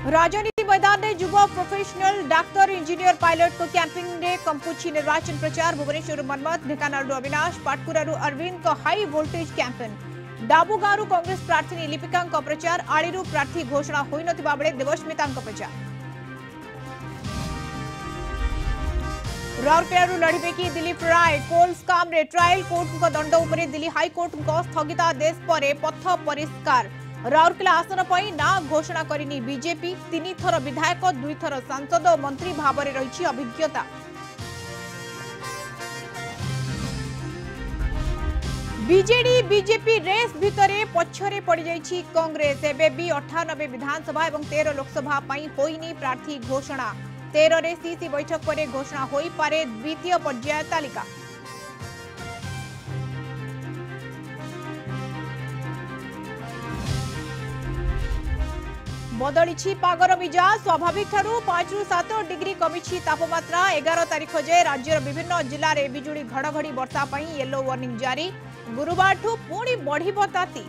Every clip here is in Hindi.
राजनीति मैदान में युवा प्रोफेशनल डाक्तर इंजीनियर पायलट को कैंपिंग रे कंपुची निर्वाचन प्रचार भुवनेश्वर मनमत ढेकानाल अविनाश पाटकुरारू अरविंद को हाई वोल्टेज कैंपेन डाबुगांव कांग्रेस प्रार्थी लिपिका प्रचार आळीरू प्रार्थी घोषणा होई नथिबा बेले देवस्मिता प्रचार राउरकेला लड़े कि दिलीप राय कोल स्काम रे ट्रायल कोर्ट को दंड उपरे दिल्ली हाईकोर्ट को स्थगितादेश पर पथ परिष्कार राउरकेला आसन पर ना घोषणा करनी बीजेपी 3 थर विधायक 2 थर सांसद और मंत्री भाव में रही अभिज्ञता बीजेडी बीजेपी रेस भितरे पछरे पड़ जाइछि कांग्रेस एबे भी 98 विधानसभा और 13 लोकसभा पई होइनी प्रार्थी घोषणा 13 रे सीसी बैठक पर घोषणा होई पारे द्वितीय पर्याय तालिका बदली पागर मिजाज स्वाभाविक ठारू 5 रु 7 डिग्री कमी तापमात्रा 11 तारीख जाए राज्यर विभिन्न जिले में बिजुली घड़घड़ी वर्षा पर येलो वार्निंग जारी गुरुवार ठू पुणी बढ़िबो ताती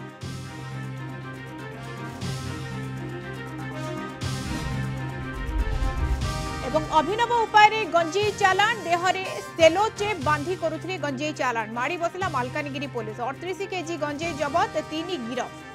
एवं अभिनव उपाय गंजेई चालान देहरे सेलो चेप बांधी करुथले गंजेई चालान माड़ी बसला मालकानगिरी पुलिस 38 केजी गंजेई जबत 3 गिरफ।